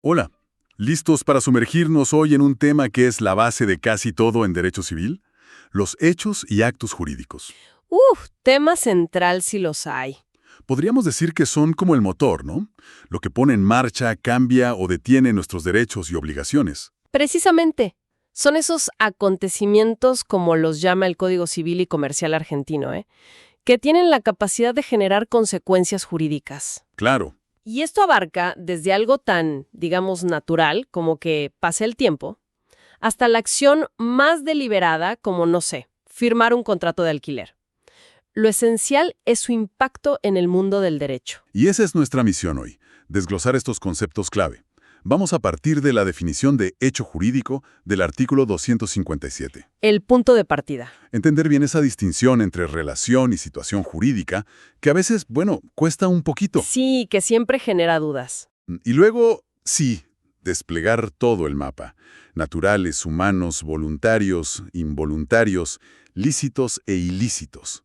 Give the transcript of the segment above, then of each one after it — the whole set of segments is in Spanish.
Hola, ¿listos para sumergirnos hoy en un tema que es la base de casi todo en derecho civil? Los hechos y actos jurídicos. Tema central si los hay. Podríamos decir que son como el motor, ¿no? Lo que pone en marcha, cambia o detiene nuestros derechos y obligaciones. Precisamente, son esos acontecimientos, como los llama el Código Civil y Comercial argentino, que tienen la capacidad de generar consecuencias jurídicas. Claro, Y esto abarca desde algo tan, digamos, natural, como que pase el tiempo, hasta la acción más deliberada, como, no sé, firmar un contrato de alquiler. Lo esencial es su impacto en el mundo del derecho. y esa es nuestra misión hoy, desglosar estos conceptos clave. Vamos a partir de la definición de hecho jurídico del artículo 257. El punto de partida. Entender bien esa distinción entre relación y situación jurídica, que a veces, cuesta un poquito. Sí, que siempre genera dudas. Y luego, sí, desplegar todo el mapa. Naturales, humanos, voluntarios, involuntarios, lícitos e ilícitos.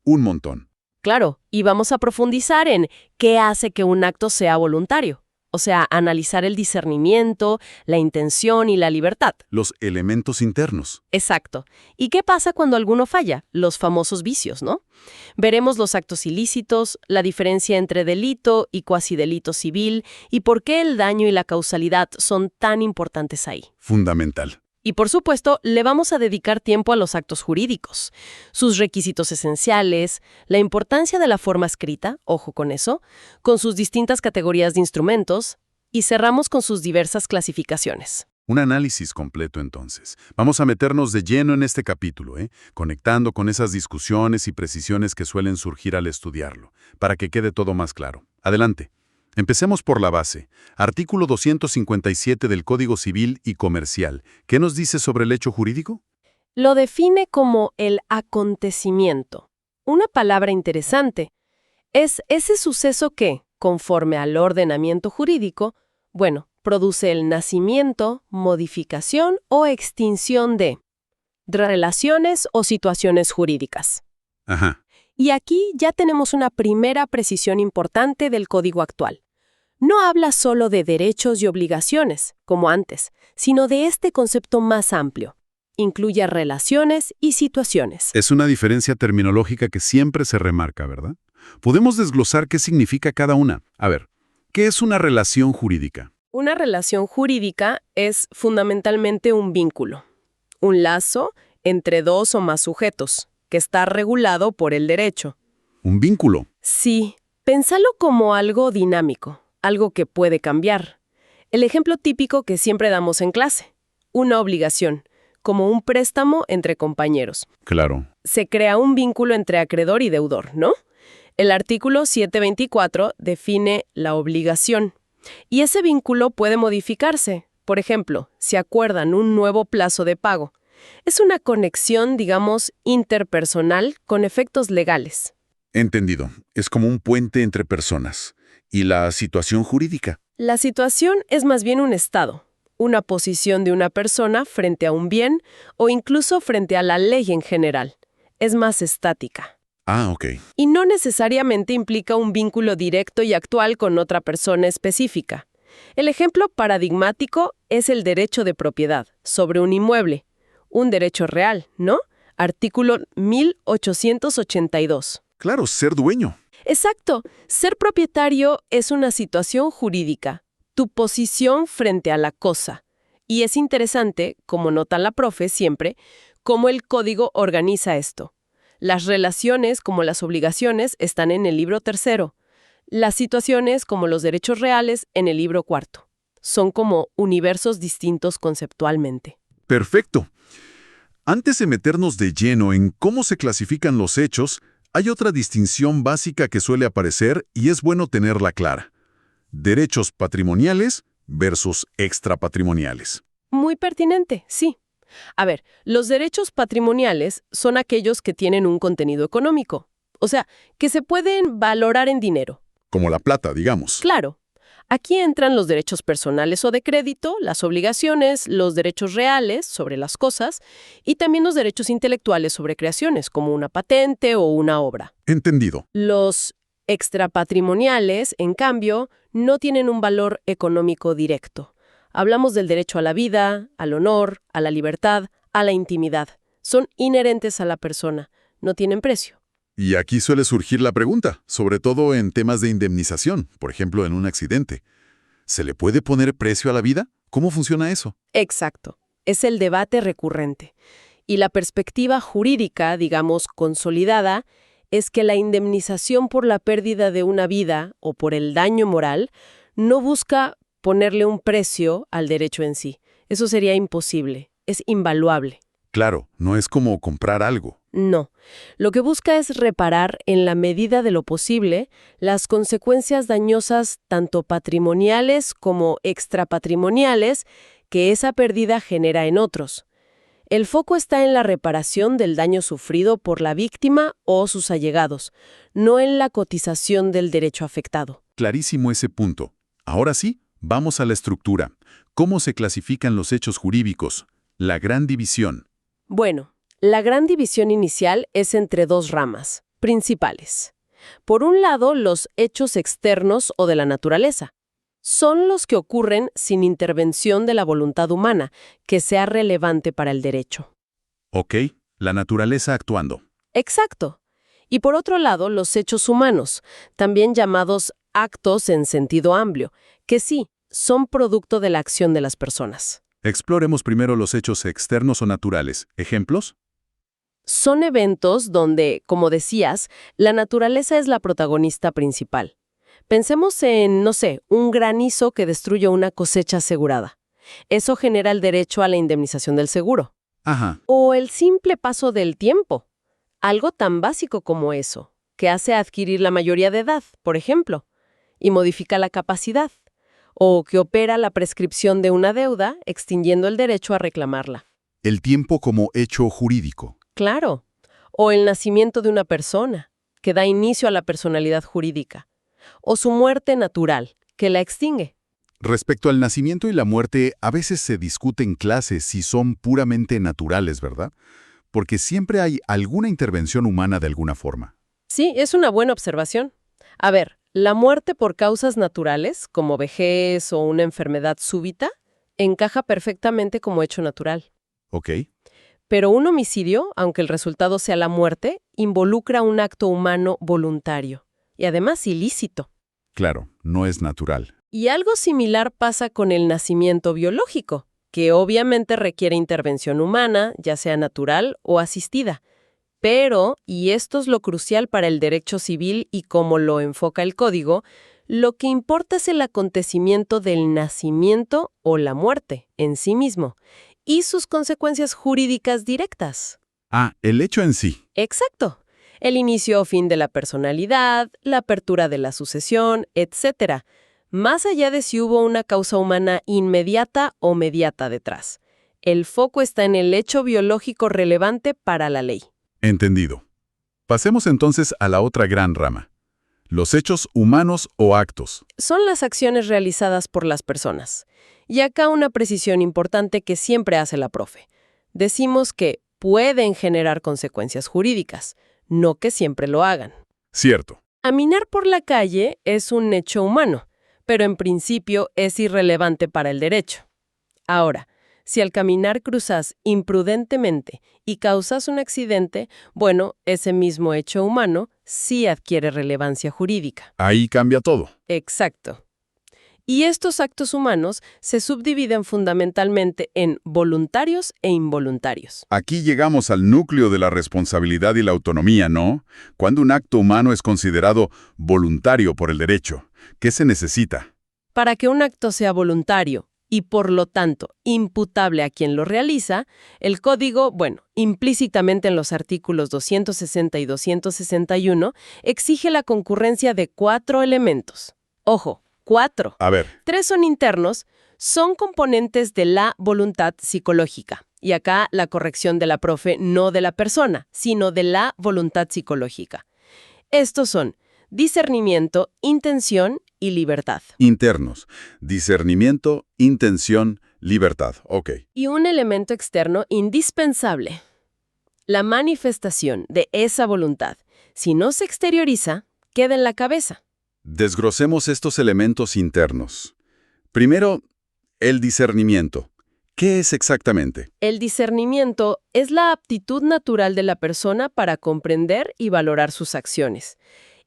Un montón. Claro, y vamos a profundizar en qué hace que un acto sea voluntario. O sea, analizar el discernimiento, la intención y la libertad. Los elementos internos. Exacto. ¿Y qué pasa cuando alguno falla? Los famosos vicios, ¿no? Veremos los actos ilícitos, la diferencia entre delito y cuasidelito civil y por qué el daño y la causalidad son tan importantes ahí. Fundamental. Y por supuesto, le vamos a dedicar tiempo a los actos jurídicos, sus requisitos esenciales, la importancia de la forma escrita, ojo con eso, con sus distintas categorías de instrumentos, y cerramos con sus diversas clasificaciones. Un análisis completo entonces. Vamos a meternos de lleno en este capítulo, conectando con esas discusiones y precisiones que suelen surgir al estudiarlo, para que quede todo más claro. Adelante. Empecemos por la base. Artículo 257 del Código Civil y Comercial. ¿Qué nos dice sobre el hecho jurídico? Lo define como el acontecimiento. Una palabra interesante. Es ese suceso que, conforme al ordenamiento jurídico, produce el nacimiento, modificación o extinción de relaciones o situaciones jurídicas. Ajá. Y aquí ya tenemos una primera precisión importante del código actual. No habla solo de derechos y obligaciones, como antes, sino de este concepto más amplio. Incluye relaciones y situaciones. Es una diferencia terminológica que siempre se remarca, ¿verdad? Podemos desglosar qué significa cada una. A ver, ¿qué es una relación jurídica? Una relación jurídica es fundamentalmente un vínculo, un lazo entre dos o más sujetos, que está regulado por el derecho. Un vínculo. Sí, pénsalo como algo dinámico, algo que puede cambiar. El ejemplo típico que siempre damos en clase, una obligación, como un préstamo entre compañeros. Claro. Se crea un vínculo entre acreedor y deudor, ¿no? El artículo 724 define la obligación. Y ese vínculo puede modificarse. Por ejemplo, si acuerdan un nuevo plazo de pago. Es una conexión, digamos, interpersonal con efectos legales. Entendido. Es como un puente entre personas. ¿Y la situación jurídica? La situación es más bien un estado, una posición de una persona frente a un bien o incluso frente a la ley en general. Es más estática. Ah, ok. Y no necesariamente implica un vínculo directo y actual con otra persona específica. El ejemplo paradigmático es el derecho de propiedad sobre un inmueble, un derecho real, ¿no? Artículo 1882. Claro, ser dueño. Exacto. Ser propietario es una situación jurídica, tu posición frente a la cosa. Y es interesante, como nota la profe siempre, cómo el código organiza esto. Las relaciones, como las obligaciones, están en el libro tercero. Las situaciones, como los derechos reales, en el libro cuarto. Son como universos distintos conceptualmente. Perfecto. Antes de meternos de lleno en cómo se clasifican los hechos, hay otra distinción básica que suele aparecer y es bueno tenerla clara. Derechos patrimoniales versus extrapatrimoniales. Muy pertinente, sí. A ver, los derechos patrimoniales son aquellos que tienen un contenido económico. O sea, que se pueden valorar en dinero. Como la plata, digamos. Claro. Aquí entran los derechos personales o de crédito, las obligaciones, los derechos reales sobre las cosas y también los derechos intelectuales sobre creaciones, como una patente o una obra. Entendido. Los Extrapatrimoniales, en cambio, no tienen un valor económico directo. Hablamos del derecho a la vida, al honor, a la libertad, a la intimidad. Son inherentes a la persona, no tienen precio. Y aquí suele surgir la pregunta, sobre todo en temas de indemnización, por ejemplo, en un accidente. ¿Se le puede poner precio a la vida? ¿Cómo funciona eso? Exacto. Es el debate recurrente. Y la perspectiva jurídica, digamos, consolidada, es que la indemnización por la pérdida de una vida o por el daño moral no busca ponerle un precio al derecho en sí. Eso sería imposible, es invaluable. Claro, no es como comprar algo. No. Lo que busca es reparar, en la medida de lo posible, las consecuencias dañosas tanto patrimoniales como extrapatrimoniales que esa pérdida genera en otros. El foco está en la reparación del daño sufrido por la víctima o sus allegados, no en la cotización del derecho afectado. Clarísimo ese punto. Ahora sí, vamos a la estructura. ¿Cómo se clasifican los hechos jurídicos? La gran división. Bueno, la gran división inicial es entre dos ramas principales. Por un lado, los hechos externos o de la naturaleza. Son los que ocurren sin intervención de la voluntad humana, que sea relevante para el derecho. Ok, la naturaleza actuando. Exacto. Y por otro lado, los hechos humanos, también llamados actos en sentido amplio, que sí, son producto de la acción de las personas. Exploremos primero los hechos externos o naturales. ¿Ejemplos? Son eventos donde, como decías, la naturaleza es la protagonista principal. Pensemos en, no sé, un granizo que destruye una cosecha asegurada. Eso genera el derecho a la indemnización del seguro. Ajá. O el simple paso del tiempo. Algo tan básico como eso, que hace adquirir la mayoría de edad, por ejemplo, y modifica la capacidad. O que opera la prescripción de una deuda, extinguiendo el derecho a reclamarla. El tiempo como hecho jurídico. Claro. O el nacimiento de una persona, que da inicio a la personalidad jurídica. O su muerte natural, que la extingue. Respecto al nacimiento y la muerte, a veces se discute en clase si son puramente naturales, ¿verdad? Porque siempre hay alguna intervención humana de alguna forma. Sí, es una buena observación. A ver, la muerte por causas naturales, como vejez o una enfermedad súbita, encaja perfectamente como hecho natural. ¿Ok? Pero un homicidio, aunque el resultado sea la muerte, involucra un acto humano voluntario. Y además ilícito. Claro, no es natural. Y algo similar pasa con el nacimiento biológico, que obviamente requiere intervención humana, ya sea natural o asistida. Pero, y esto es lo crucial para el derecho civil y cómo lo enfoca el código, lo que importa es el acontecimiento del nacimiento o la muerte en sí mismo y sus consecuencias jurídicas directas. Ah, el hecho en sí. Exacto. El inicio o fin de la personalidad, la apertura de la sucesión, etc. Más allá de si hubo una causa humana inmediata o mediata detrás. El foco está en el hecho biológico relevante para la ley. Entendido. Pasemos entonces a la otra gran rama. Los hechos humanos o actos. Son las acciones realizadas por las personas. Y acá una precisión importante que siempre hace la profe. Decimos que pueden generar consecuencias jurídicas, no que siempre lo hagan. Cierto. Caminar por la calle es un hecho humano, pero en principio es irrelevante para el derecho. Ahora, si al caminar cruzas imprudentemente y causas un accidente, bueno, ese mismo hecho humano sí adquiere relevancia jurídica. Ahí cambia todo. Exacto. Y estos actos humanos se subdividen fundamentalmente en voluntarios e involuntarios. Aquí llegamos al núcleo de la responsabilidad y la autonomía, ¿no? Cuando un acto humano es considerado voluntario por el derecho, ¿qué se necesita? Para que un acto sea voluntario y, por lo tanto, imputable a quien lo realiza, el código, implícitamente en los artículos 260 y 261, exige la concurrencia de 4 elementos. Ojo, 4. A ver. 3 son internos, son componentes de la voluntad psicológica. Y acá la corrección de la profe, no de la persona, sino de la voluntad psicológica. Estos son discernimiento, intención y libertad. Internos. Discernimiento, intención, libertad. Ok. Y un elemento externo indispensable. La manifestación de esa voluntad. Si no se exterioriza, queda en la cabeza. Desglosemos estos elementos internos. Primero, el discernimiento. ¿Qué es exactamente? El discernimiento es la aptitud natural de la persona para comprender y valorar sus acciones,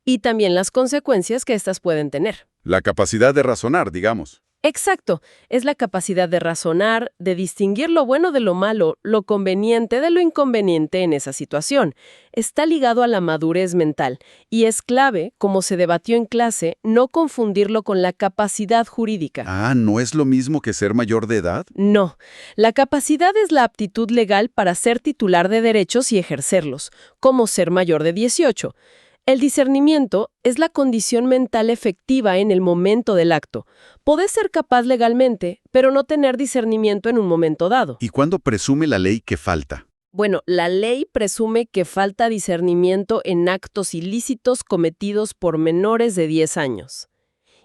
y también las consecuencias que éstas pueden tener. La capacidad de razonar, digamos. Exacto, es la capacidad de razonar, de distinguir lo bueno de lo malo, lo conveniente de lo inconveniente en esa situación. Está ligado a la madurez mental y es clave, como se debatió en clase, no confundirlo con la capacidad jurídica. Ah, ¿no es lo mismo que ser mayor de edad? No, la capacidad es la aptitud legal para ser titular de derechos y ejercerlos, como ser mayor de 18. El discernimiento es la condición mental efectiva en el momento del acto. Podés ser capaz legalmente, pero no tener discernimiento en un momento dado. ¿Y cuándo presume la ley que falta? Bueno, la ley presume que falta discernimiento en actos ilícitos cometidos por menores de 10 años.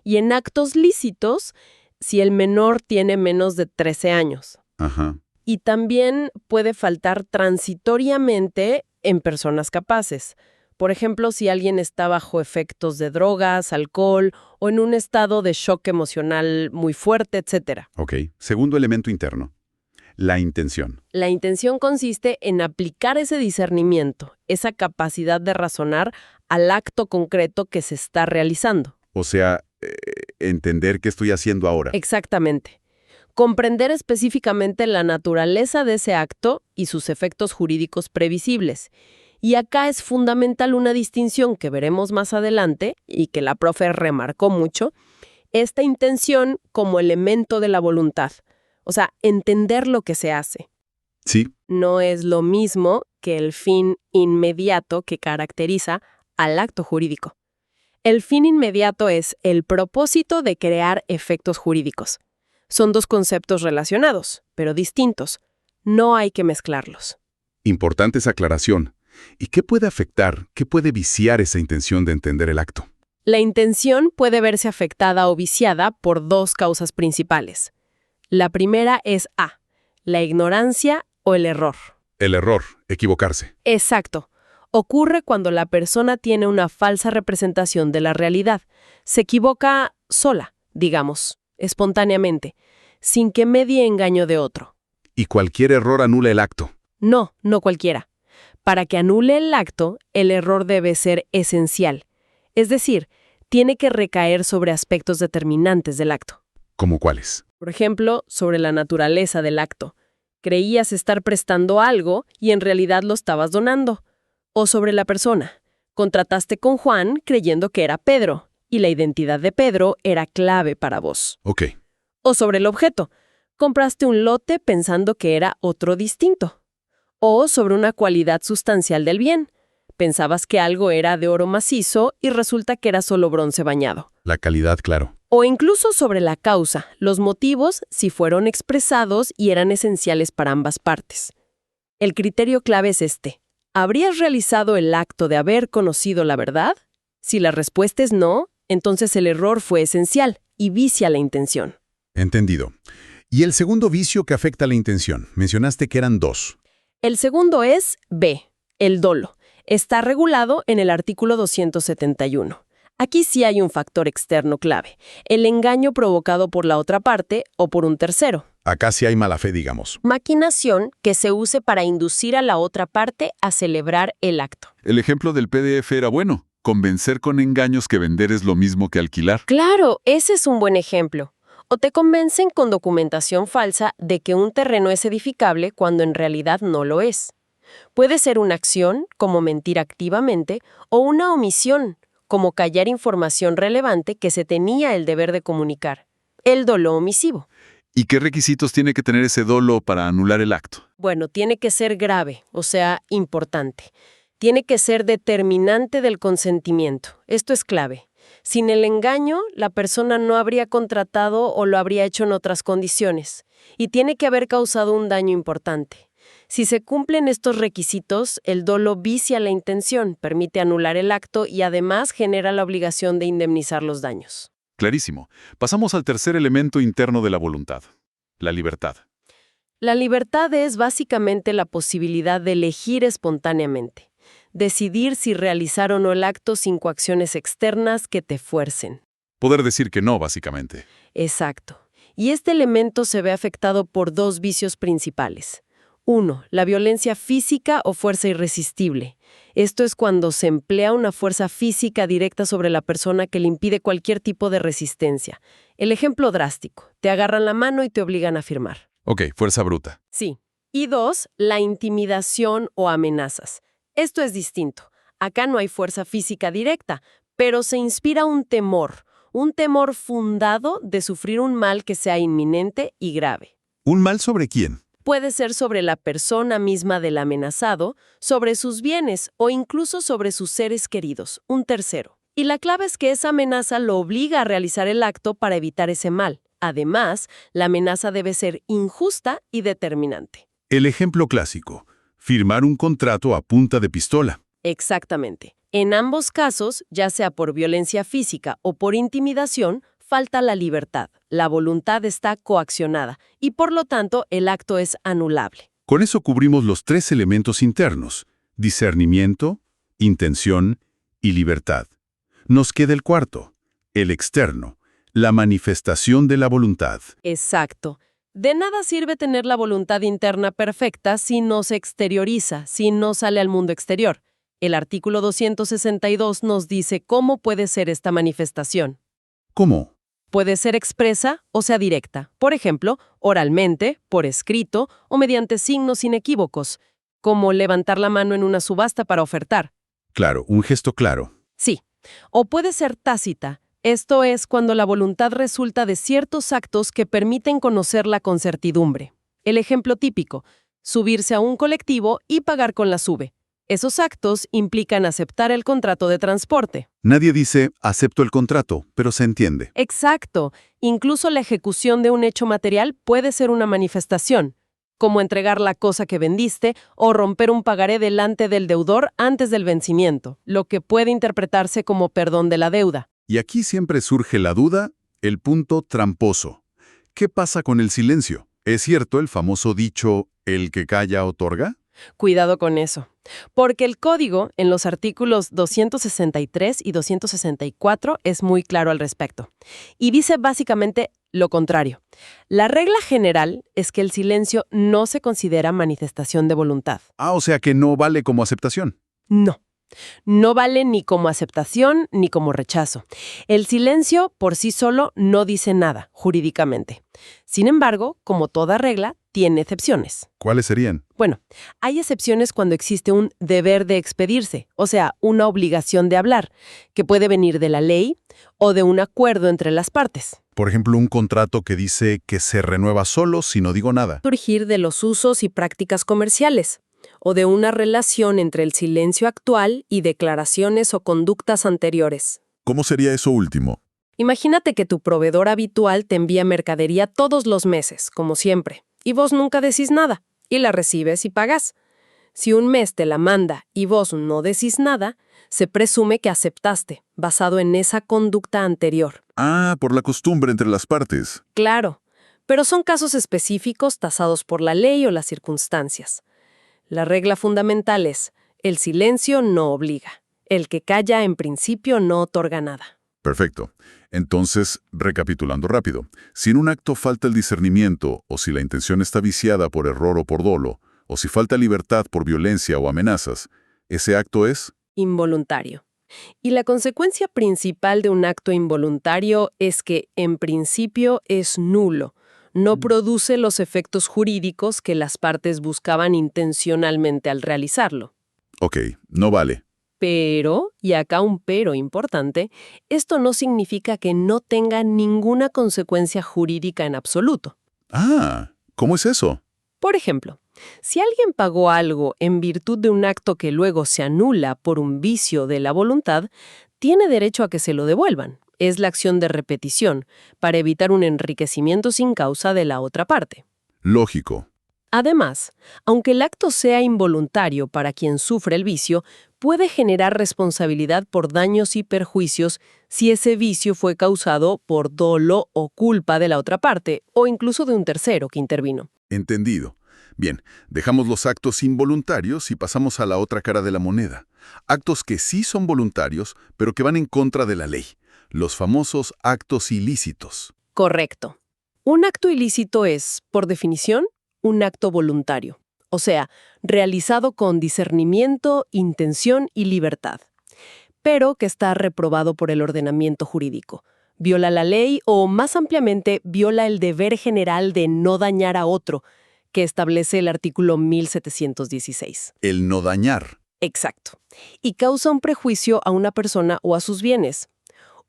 Y en actos lícitos, si el menor tiene menos de 13 años. Ajá. Y también puede faltar transitoriamente en personas capaces. Por ejemplo, si alguien está bajo efectos de drogas, alcohol o en un estado de shock emocional muy fuerte, etc. Ok. Segundo elemento interno. La intención. La intención consiste en aplicar ese discernimiento, esa capacidad de razonar al acto concreto que se está realizando. O sea, entender qué estoy haciendo ahora. Exactamente. Comprender específicamente la naturaleza de ese acto y sus efectos jurídicos previsibles. Y acá es fundamental una distinción que veremos más adelante y que la profe remarcó mucho, esta intención como elemento de la voluntad. O sea, entender lo que se hace. Sí. No es lo mismo que el fin inmediato que caracteriza al acto jurídico. El fin inmediato es el propósito de crear efectos jurídicos. Son dos conceptos relacionados, pero distintos. No hay que mezclarlos. Importante esa aclaración. ¿Y qué puede afectar, qué puede viciar esa intención de entender el acto? La intención puede verse afectada o viciada por dos causas principales. La primera es A, la ignorancia o el error. El error, equivocarse. Exacto. Ocurre cuando la persona tiene una falsa representación de la realidad. Se equivoca sola, digamos, espontáneamente, sin que medie engaño de otro. Y cualquier error anula el acto. No, no cualquiera. Para que anule el acto, el error debe ser esencial. Es decir, tiene que recaer sobre aspectos determinantes del acto. ¿Cómo cuáles? Por ejemplo, sobre la naturaleza del acto. Creías estar prestando algo y en realidad lo estabas donando. O sobre la persona. Contrataste con Juan creyendo que era Pedro, y la identidad de Pedro era clave para vos. Ok. O sobre el objeto. Compraste un lote pensando que era otro distinto. O sobre una cualidad sustancial del bien. Pensabas que algo era de oro macizo y resulta que era solo bronce bañado. La calidad, claro. O incluso sobre la causa, los motivos, si fueron expresados y eran esenciales para ambas partes. El criterio clave es este. ¿Habrías realizado el acto de haber conocido la verdad? Si la respuesta es no, entonces el error fue esencial y vicia la intención. Entendido. ¿Y el segundo vicio que afecta la intención? Mencionaste que eran dos. El segundo es B, el dolo. Está regulado en el artículo 271. Aquí sí hay un factor externo clave, el engaño provocado por la otra parte o por un tercero. Acá sí hay mala fe, digamos. Maquinación que se use para inducir a la otra parte a celebrar el acto. El ejemplo del PDF era bueno. Convencer con engaños que vender es lo mismo que alquilar. Claro, ese es un buen ejemplo. O te convencen con documentación falsa de que un terreno es edificable cuando en realidad no lo es. Puede ser una acción, como mentir activamente, o una omisión, como callar información relevante que se tenía el deber de comunicar. El dolo omisivo. ¿Y qué requisitos tiene que tener ese dolo para anular el acto? Bueno, tiene que ser grave, o sea, importante. Tiene que ser determinante del consentimiento. Esto es clave. Sin el engaño, la persona no habría contratado o lo habría hecho en otras condiciones. Y tiene que haber causado un daño importante. Si se cumplen estos requisitos, el dolo vicia la intención, permite anular el acto y además genera la obligación de indemnizar los daños. Clarísimo. Pasamos al tercer elemento interno de la voluntad, la libertad. La libertad es básicamente la posibilidad de elegir espontáneamente, decidir si realizar o no el acto sin coacciones externas que te fuercen. Poder decir que no, básicamente. Exacto. Y este elemento se ve afectado por dos vicios principales. 1. La violencia física o fuerza irresistible. Esto es cuando se emplea una fuerza física directa sobre la persona que le impide cualquier tipo de resistencia. El ejemplo drástico: te agarran la mano y te obligan a firmar. Ok, fuerza bruta. Sí. Y 2. La intimidación o amenazas. Esto es distinto. Acá no hay fuerza física directa, pero se inspira un temor fundado de sufrir un mal que sea inminente y grave. ¿Un mal sobre quién? Puede ser sobre la persona misma del amenazado, sobre sus bienes o incluso sobre sus seres queridos, un tercero. Y la clave es que esa amenaza lo obliga a realizar el acto para evitar ese mal. Además, la amenaza debe ser injusta y determinante. El ejemplo clásico: firmar un contrato a punta de pistola. Exactamente. En ambos casos, ya sea por violencia física o por intimidación, falta la libertad. La voluntad está coaccionada y por lo tanto el acto es anulable. Con eso cubrimos los 3 elementos internos: discernimiento, intención y libertad. Nos queda el cuarto, el externo, la manifestación de la voluntad. Exacto. De nada sirve tener la voluntad interna perfecta si no se exterioriza, si no sale al mundo exterior. El artículo 262 nos dice cómo puede ser esta manifestación. ¿Cómo? Puede ser expresa o sea directa. Por ejemplo, oralmente, por escrito o mediante signos inequívocos, como levantar la mano en una subasta para ofertar. Claro, un gesto claro. Sí. O puede ser tácita. Esto es cuando la voluntad resulta de ciertos actos que permiten conocerla con certidumbre. El ejemplo típico: subirse a un colectivo y pagar con la SUBE. Esos actos implican aceptar el contrato de transporte. Nadie dice acepto el contrato, pero se entiende. Exacto. Incluso la ejecución de un hecho material puede ser una manifestación, como entregar la cosa que vendiste o romper un pagaré delante del deudor antes del vencimiento, lo que puede interpretarse como perdón de la deuda. Y aquí siempre surge la duda, el punto tramposo. ¿Qué pasa con el silencio? ¿Es cierto el famoso dicho, el que calla otorga? Cuidado con eso, porque el código en los artículos 263 y 264 es muy claro al respecto. Y dice básicamente lo contrario. La regla general es que el silencio no se considera manifestación de voluntad. O sea que no vale como aceptación. No. No vale ni como aceptación ni como rechazo. El silencio por sí solo no dice nada, jurídicamente. Sin embargo, como toda regla, tiene excepciones. ¿Cuáles serían? Bueno, hay excepciones cuando existe un deber de expedirse, o sea, una obligación de hablar, que puede venir de la ley o de un acuerdo entre las partes. Por ejemplo, un contrato que dice que se renueva solo si no digo nada. Surgir de los usos y prácticas comerciales, o de una relación entre el silencio actual y declaraciones o conductas anteriores. ¿Cómo sería eso último? Imagínate que tu proveedor habitual te envía mercadería todos los meses, como siempre, y vos nunca decís nada, y la recibes y pagas. Si un mes te la manda y vos no decís nada, se presume que aceptaste, basado en esa conducta anterior. Por la costumbre entre las partes. Claro, pero son casos específicos tasados por la ley o las circunstancias. La regla fundamental es: el silencio no obliga. El que calla en principio no otorga nada. Perfecto. Entonces, recapitulando rápido, si en un acto falta el discernimiento, o si la intención está viciada por error o por dolo, o si falta libertad por violencia o amenazas, ese acto es involuntario. Y la consecuencia principal de un acto involuntario es que, en principio, es nulo. No produce los efectos jurídicos que las partes buscaban intencionalmente al realizarlo. Ok, no vale. Pero, y acá un pero importante, esto no significa que no tenga ninguna consecuencia jurídica en absoluto. ¿Cómo es eso? Por ejemplo, si alguien pagó algo en virtud de un acto que luego se anula por un vicio de la voluntad, tiene derecho a que se lo devuelvan. Es la acción de repetición, para evitar un enriquecimiento sin causa de la otra parte. Lógico. Además, aunque el acto sea involuntario para quien sufre el vicio, puede generar responsabilidad por daños y perjuicios si ese vicio fue causado por dolo o culpa de la otra parte, o incluso de un tercero que intervino. Entendido. Bien, dejamos los actos involuntarios y pasamos a la otra cara de la moneda. Actos que sí son voluntarios, pero que van en contra de la ley. Los famosos actos ilícitos. Correcto. Un acto ilícito es, por definición, un acto voluntario, o sea, realizado con discernimiento, intención y libertad, pero que está reprobado por el ordenamiento jurídico. Viola la ley o, más ampliamente, viola el deber general de no dañar a otro, que establece el artículo 1716. El no dañar. Exacto. Y causa un prejuicio a una persona o a sus bienes.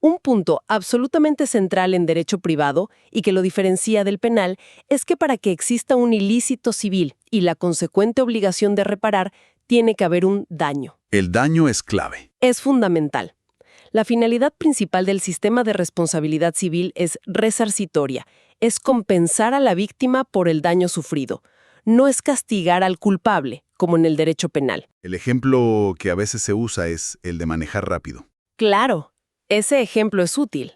Un punto absolutamente central en derecho privado y que lo diferencia del penal es que para que exista un ilícito civil y la consecuente obligación de reparar, tiene que haber un daño. El daño es clave. Es fundamental. La finalidad principal del sistema de responsabilidad civil es resarcitoria, es compensar a la víctima por el daño sufrido. No es castigar al culpable, como en el derecho penal. El ejemplo que a veces se usa es el de manejar rápido. Claro. Ese ejemplo es útil.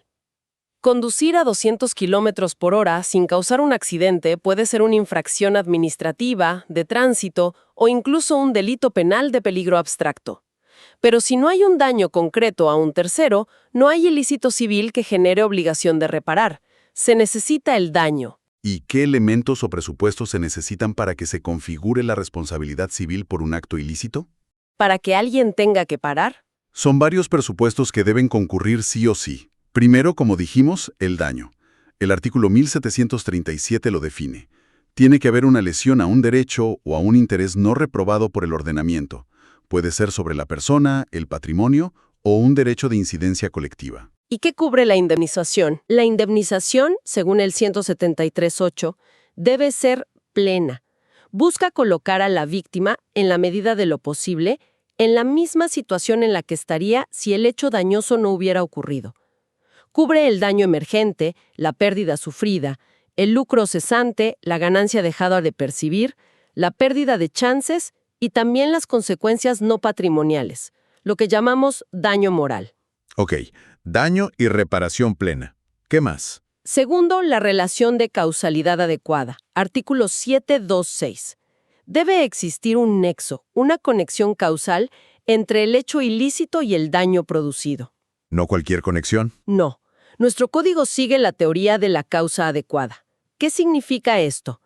Conducir a 200 kilómetros por hora sin causar un accidente puede ser una infracción administrativa, de tránsito o incluso un delito penal de peligro abstracto. Pero si no hay un daño concreto a un tercero, no hay ilícito civil que genere obligación de reparar. Se necesita el daño. ¿Y qué elementos o presupuestos se necesitan para que se configure la responsabilidad civil por un acto ilícito? ¿Para que alguien tenga que parar? Son varios presupuestos que deben concurrir sí o sí. Primero, como dijimos, el daño. El artículo 1737 lo define. Tiene que haber una lesión a un derecho o a un interés no reprobado por el ordenamiento. Puede ser sobre la persona, el patrimonio o un derecho de incidencia colectiva. ¿Y qué cubre la indemnización? La indemnización, según el 173.8, debe ser plena. Busca colocar a la víctima, en la medida de lo posible, en la misma situación en la que estaría si el hecho dañoso no hubiera ocurrido. Cubre el daño emergente, la pérdida sufrida, el lucro cesante, la ganancia dejada de percibir, la pérdida de chances y también las consecuencias no patrimoniales, lo que llamamos daño moral. Ok, daño y reparación plena. ¿Qué más? Segundo, la relación de causalidad adecuada, artículo 726. Debe existir un nexo, una conexión causal entre el hecho ilícito y el daño producido. ¿No cualquier conexión? No. Nuestro código sigue la teoría de la causa adecuada. ¿Qué significa esto?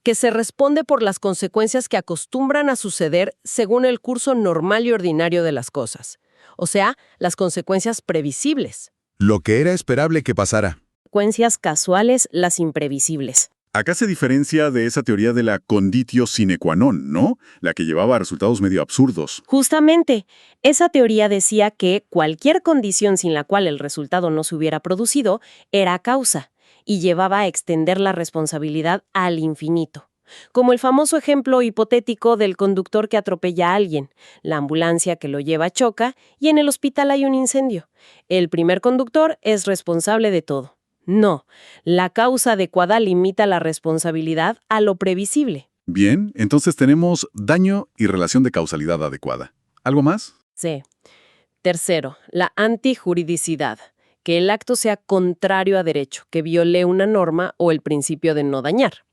Que se responde por las consecuencias que acostumbran a suceder según el curso normal y ordinario de las cosas. O sea, las consecuencias previsibles. Lo que era esperable que pasara. Consecuencias casuales, las imprevisibles. Acá se diferencia de esa teoría de la conditio sine qua non, ¿no? La que llevaba a resultados medio absurdos. Justamente, esa teoría decía que cualquier condición sin la cual el resultado no se hubiera producido era causa y llevaba a extender la responsabilidad al infinito. Como el famoso ejemplo hipotético del conductor que atropella a alguien, la ambulancia que lo lleva choca y en el hospital hay un incendio. El primer conductor es responsable de todo. No, la causa adecuada limita la responsabilidad a lo previsible. Bien, entonces tenemos daño y relación de causalidad adecuada. ¿Algo más? Sí. Tercero, la antijuridicidad, que el acto sea contrario a derecho, que viole una norma o el principio de no dañar.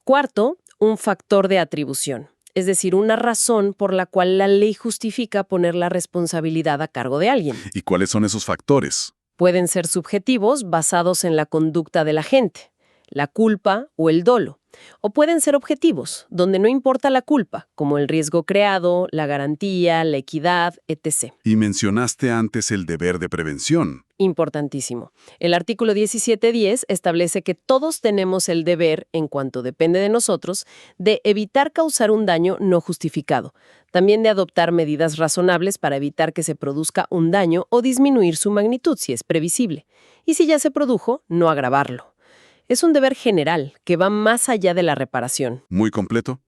Cuarto, un factor de atribución, es decir, una razón por la cual la ley justifica poner la responsabilidad a cargo de alguien. ¿Y cuáles son esos factores? Pueden ser subjetivos basados en la conducta de la gente, la culpa o el dolo. O pueden ser objetivos, donde no importa la culpa, como el riesgo creado, la garantía, la equidad, etc. Y mencionaste antes el deber de prevención. Importantísimo. El artículo 1710 establece que todos tenemos el deber, en cuanto depende de nosotros, de evitar causar un daño no justificado. También de adoptar medidas razonables para evitar que se produzca un daño o disminuir su magnitud si es previsible. Y si ya se produjo, no agravarlo. Es un deber general que va más allá de la reparación. Muy completo.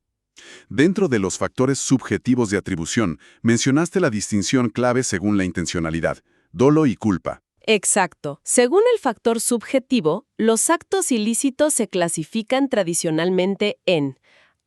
Dentro de los factores subjetivos de atribución, mencionaste la distinción clave según la intencionalidad, dolo y culpa. Exacto. Según el factor subjetivo, los actos ilícitos se clasifican tradicionalmente en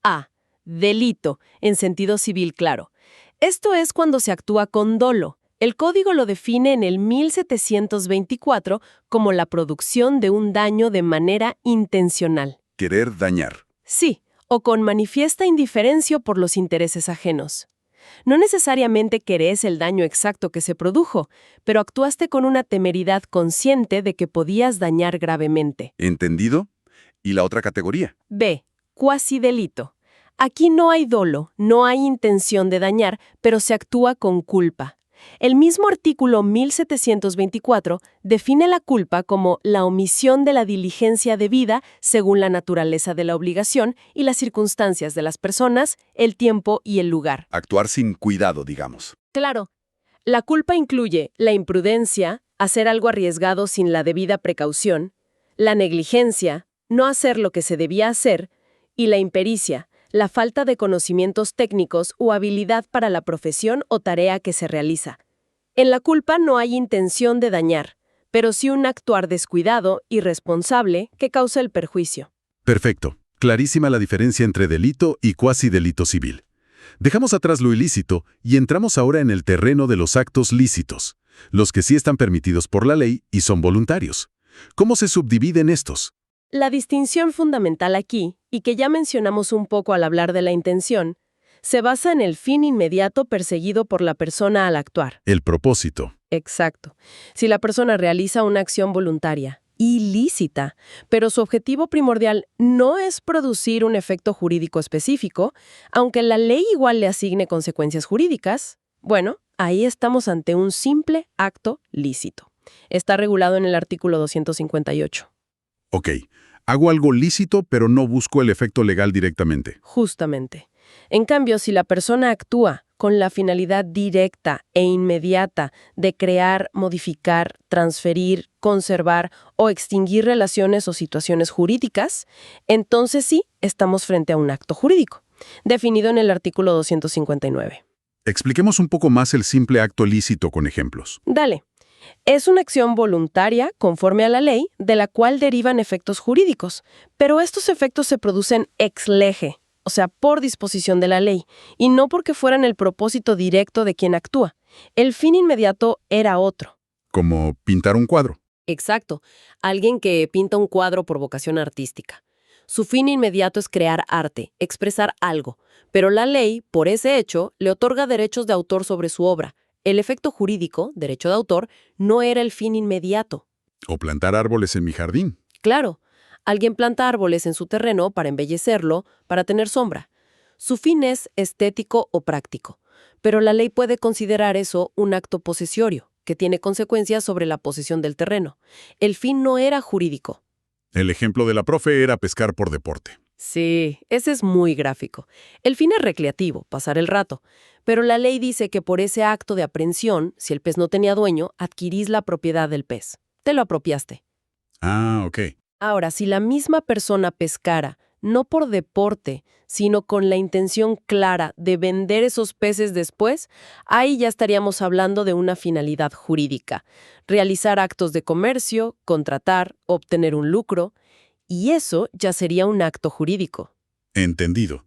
A. Delito, en sentido civil claro. Esto es cuando se actúa con dolo. El código lo define en el 1724 como la producción de un daño de manera intencional. Querer dañar. Sí, o con manifiesta indiferencia por los intereses ajenos. No necesariamente querés el daño exacto que se produjo, pero actuaste con una temeridad consciente de que podías dañar gravemente. ¿Entendido? ¿Y la otra categoría? B. Cuasi delito. Aquí no hay dolo, no hay intención de dañar, pero se actúa con culpa. El mismo artículo 1724 define la culpa como la omisión de la diligencia debida según la naturaleza de la obligación y las circunstancias de las personas, el tiempo y el lugar. Actuar sin cuidado, digamos. Claro, la culpa incluye la imprudencia, hacer algo arriesgado sin la debida precaución, la negligencia, no hacer lo que se debía hacer, y la impericia, la falta de conocimientos técnicos o habilidad para la profesión o tarea que se realiza. En la culpa no hay intención de dañar, pero sí un actuar descuidado, irresponsable, que causa el perjuicio. Perfecto. Clarísima la diferencia entre delito y cuasi delito civil. Dejamos atrás lo ilícito y entramos ahora en el terreno de los actos lícitos, los que sí están permitidos por la ley y son voluntarios. ¿Cómo se subdividen estos? La distinción fundamental aquí, y que ya mencionamos un poco al hablar de la intención, se basa en el fin inmediato perseguido por la persona al actuar. El propósito. Exacto. Si la persona realiza una acción voluntaria, ilícita, pero su objetivo primordial no es producir un efecto jurídico específico, aunque la ley igual le asigne consecuencias jurídicas, bueno, ahí estamos ante un simple acto lícito. Está regulado en el artículo 258. Ok. Hago algo lícito, pero no busco el efecto legal directamente. Justamente. En cambio, si la persona actúa con la finalidad directa e inmediata de crear, modificar, transferir, conservar o extinguir relaciones o situaciones jurídicas, entonces sí estamos frente a un acto jurídico, definido en el artículo 259. Expliquemos un poco más el simple acto lícito con ejemplos. Dale. Es una acción voluntaria, conforme a la ley, de la cual derivan efectos jurídicos, pero estos efectos se producen ex lege, o sea, por disposición de la ley, y no porque fueran el propósito directo de quien actúa. El fin inmediato era otro. Como pintar un cuadro. Exacto. Alguien que pinta un cuadro por vocación artística. Su fin inmediato es crear arte, expresar algo, pero la ley, por ese hecho, le otorga derechos de autor sobre su obra. El efecto jurídico, derecho de autor, no era el fin inmediato. O plantar árboles en mi jardín. Claro, alguien planta árboles en su terreno para embellecerlo, para tener sombra. Su fin es estético o práctico, pero la ley puede considerar eso un acto posesorio, que tiene consecuencias sobre la posesión del terreno. El fin no era jurídico. El ejemplo de la profe era pescar por deporte. Sí, ese es muy gráfico. El fin es recreativo, pasar el rato. Pero la ley dice que por ese acto de aprehensión, si el pez no tenía dueño, adquirís la propiedad del pez. Te lo apropiaste. Ah, ok. Ahora, si la misma persona pescara, no por deporte, sino con la intención clara de vender esos peces después, ahí ya estaríamos hablando de una finalidad jurídica. Realizar actos de comercio, contratar, obtener un lucro, y eso ya sería un acto jurídico. Entendido.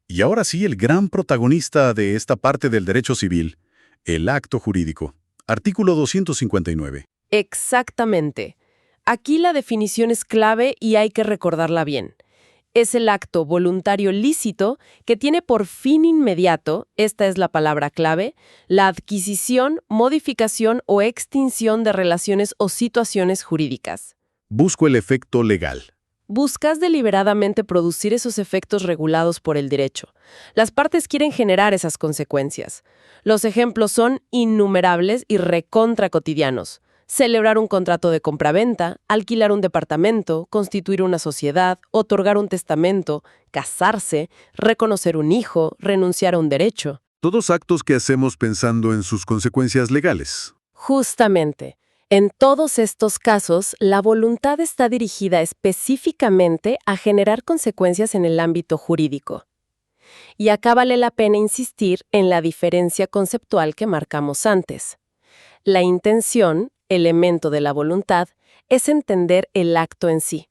Y ahora sí, el gran protagonista de esta parte del derecho civil, el acto jurídico. Artículo 259. Exactamente. Aquí la definición es clave y hay que recordarla bien. Es el acto voluntario lícito que tiene por fin inmediato, esta es la palabra clave, la adquisición, modificación o extinción de relaciones o situaciones jurídicas. Busco el efecto legal. Buscas deliberadamente producir esos efectos regulados por el derecho. Las partes quieren generar esas consecuencias. Los ejemplos son innumerables y recontra cotidianos. Celebrar un contrato de compraventa, alquilar un departamento, constituir una sociedad, otorgar un testamento, casarse, reconocer un hijo, renunciar a un derecho. Todos actos que hacemos pensando en sus consecuencias legales. Justamente. En todos estos casos, la voluntad está dirigida específicamente a generar consecuencias en el ámbito jurídico. Y acá vale la pena insistir en la diferencia conceptual que marcamos antes. La intención, elemento de la voluntad, es entender el acto en sí.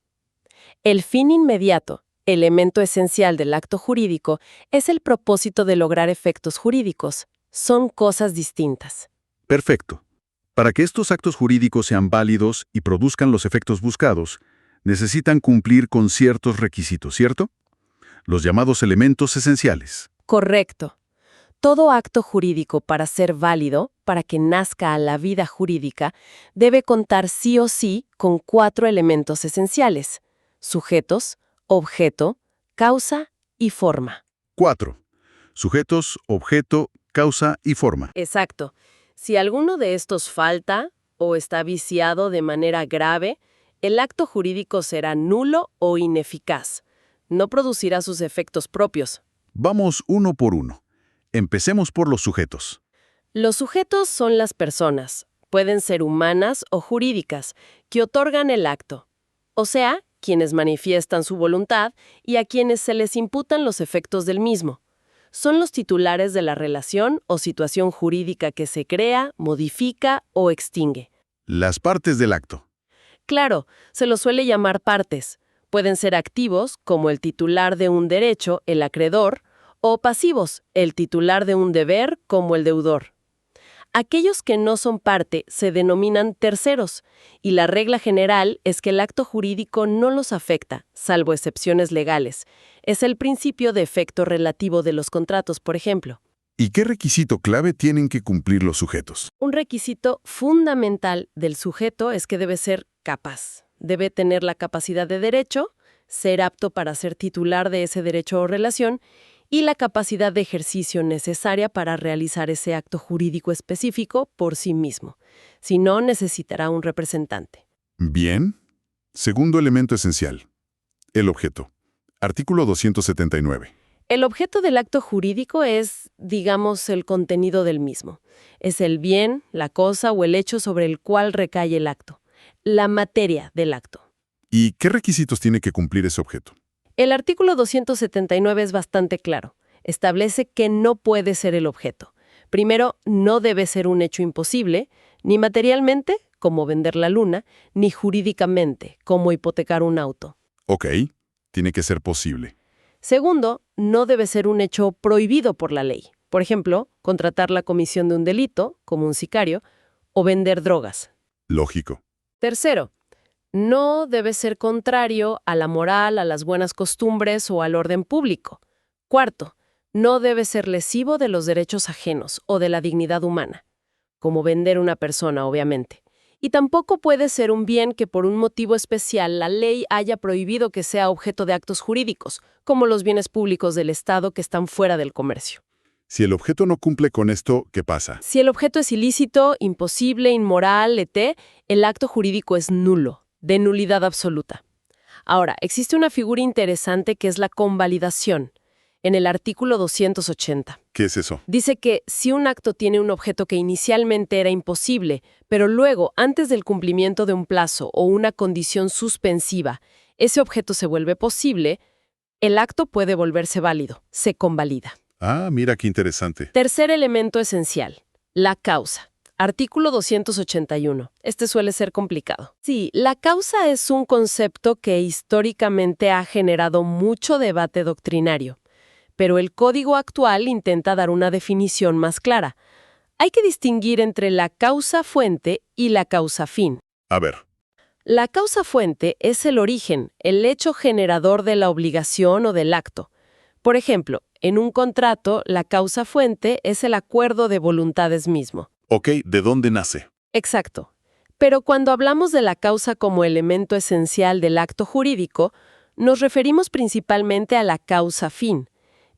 El fin inmediato, elemento esencial del acto jurídico, es el propósito de lograr efectos jurídicos. Son cosas distintas. Perfecto. Para que estos actos jurídicos sean válidos y produzcan los efectos buscados, necesitan cumplir con ciertos requisitos, ¿cierto? los llamados elementos esenciales. Correcto. Todo acto jurídico, para ser válido, para que nazca a la vida jurídica, debe contar sí o sí con 4 elementos esenciales: sujetos, objeto, causa y forma. 4. Sujetos, objeto, causa y forma. Exacto. Si alguno de estos falta o está viciado de manera grave, el acto jurídico será nulo o ineficaz. No producirá sus efectos propios. Vamos uno por uno. Empecemos por los sujetos. Los sujetos son las personas, pueden ser humanas o jurídicas, que otorgan el acto, o sea, quienes manifiestan su voluntad y a quienes se les imputan los efectos del mismo. Son los titulares de la relación o situación jurídica que se crea, modifica o extingue. Las partes del acto. Claro, se los suele llamar partes. Pueden ser activos, como el titular de un derecho, el acreedor, o pasivos, el titular de un deber, como el deudor. Aquellos que no son parte se denominan terceros, y la regla general es que el acto jurídico no los afecta, salvo excepciones legales. Es el principio de efecto relativo de los contratos, por ejemplo. ¿Y qué requisito clave tienen que cumplir los sujetos? Un requisito fundamental del sujeto es que debe ser capaz. Debe tener la capacidad de derecho, ser apto para ser titular de ese derecho o relación, y la capacidad de ejercicio necesaria para realizar ese acto jurídico específico por sí mismo. Si no, necesitará un representante. Bien. Segundo elemento esencial. El objeto. Artículo 279. El objeto del acto jurídico es, digamos, el contenido del mismo. Es el bien, la cosa o el hecho sobre el cual recae el acto. La materia del acto. ¿Y qué requisitos tiene que cumplir ese objeto? El artículo 279 es bastante claro. Establece que no puede ser el objeto. Primero, no debe ser un hecho imposible, ni materialmente, como vender la luna, ni jurídicamente, como hipotecar un auto. Ok, tiene que ser posible. Segundo, no debe ser un hecho prohibido por la ley. Por ejemplo, contratar la comisión de un delito, como un sicario, o vender drogas. Lógico. Tercero, no debe ser contrario a la moral, a las buenas costumbres o al orden público. Cuarto, no debe ser lesivo de los derechos ajenos o de la dignidad humana, como vender una persona, obviamente. Y tampoco puede ser un bien que por un motivo especial la ley haya prohibido que sea objeto de actos jurídicos, como los bienes públicos del Estado que están fuera del comercio. Si el objeto no cumple con esto, ¿qué pasa? Si el objeto es ilícito, imposible, inmoral, el acto jurídico es nulo, de nulidad absoluta. Ahora, existe una figura interesante que es la convalidación, en el artículo 280. ¿Qué es eso? Dice que si un acto tiene un objeto que inicialmente era imposible, pero luego, antes del cumplimiento de un plazo o una condición suspensiva, ese objeto se vuelve posible, el acto puede volverse válido, se convalida. Ah, mira qué interesante. Tercer elemento esencial, la causa. Artículo 281. Este suele ser complicado. Sí, la causa es un concepto que históricamente ha generado mucho debate doctrinario, pero el código actual intenta dar una definición más clara. Hay que distinguir entre la causa fuente y la causa fin. A ver. La causa fuente es el origen, el hecho generador de la obligación o del acto. Por ejemplo, en un contrato, la causa fuente es el acuerdo de voluntades mismo. Ok, ¿de dónde nace? Exacto. Pero cuando hablamos de la causa como elemento esencial del acto jurídico, nos referimos principalmente a la causa fin.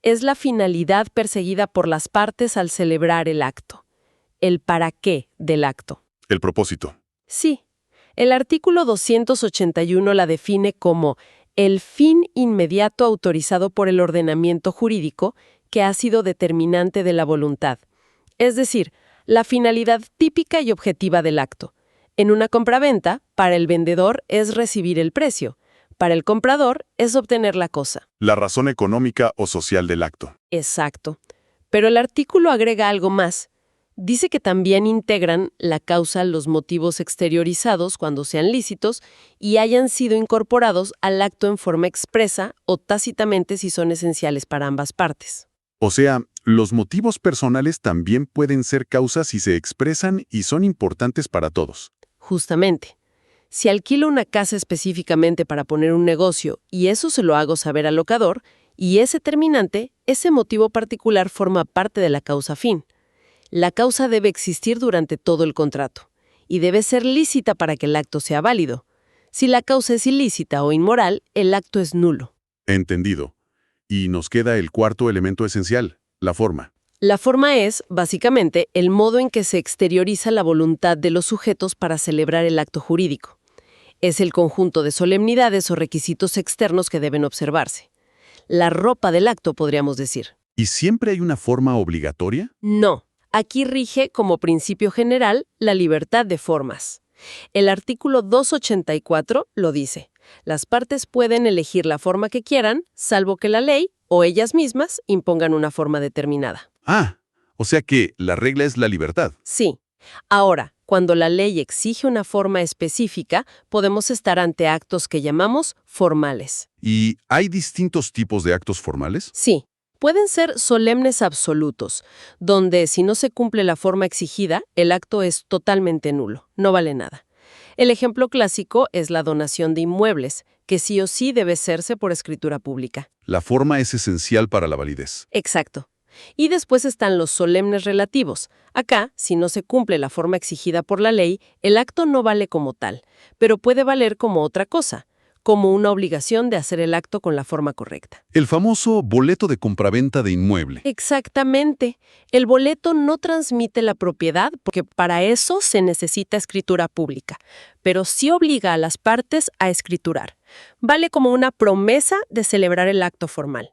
Es la finalidad perseguida por las partes al celebrar el acto. El para qué del acto. El propósito. Sí. El artículo 281 la define como el fin inmediato autorizado por el ordenamiento jurídico que ha sido determinante de la voluntad. Es decir, la finalidad típica y objetiva del acto. En una compraventa, para el vendedor es recibir el precio. Para el comprador es obtener la cosa. La razón económica o social del acto. Exacto. Pero el artículo agrega algo más. Dice que también integran la causa los motivos exteriorizados cuando sean lícitos y hayan sido incorporados al acto en forma expresa o tácitamente si son esenciales para ambas partes. O sea, los motivos personales también pueden ser causas si se expresan y son importantes para todos. Justamente. Si alquilo una casa específicamente para poner un negocio y eso se lo hago saber al locador, Y ese terminante, ese motivo particular forma parte de la causa fin. La causa debe existir durante todo el contrato y debe ser lícita para que el acto sea válido. Si la causa es ilícita o inmoral, el acto es nulo. Entendido. Y nos queda el cuarto elemento esencial, la forma. La forma es, básicamente, el modo en que se exterioriza la voluntad de los sujetos para celebrar el acto jurídico. Es el conjunto de solemnidades o requisitos externos que deben observarse. La ropa del acto, podríamos decir. ¿Y siempre hay una forma obligatoria? No. Aquí rige, como principio general, la libertad de formas. El artículo 284 lo dice. Las partes pueden elegir la forma que quieran, salvo que la ley o ellas mismas impongan una forma determinada. Ah, o sea que la regla es la libertad. Sí. Ahora, cuando la ley exige una forma específica, podemos estar ante actos que llamamos formales. ¿Y hay distintos tipos de actos formales? Sí. Pueden ser solemnes absolutos, donde si no se cumple la forma exigida, el acto es totalmente nulo, no vale nada. El ejemplo clásico es la donación de inmuebles, que sí o sí debe hacerse por escritura pública. La forma es esencial para la validez. Exacto. Y después están los solemnes relativos. Acá, si no se cumple la forma exigida por la ley, el acto no vale como tal, pero puede valer como otra cosa, como una obligación de hacer el acto con la forma correcta. El famoso boleto de compraventa de inmueble. Exactamente. El boleto no transmite la propiedad porque para eso se necesita escritura pública, pero sí obliga a las partes a escriturar. Vale como una promesa de celebrar el acto formal.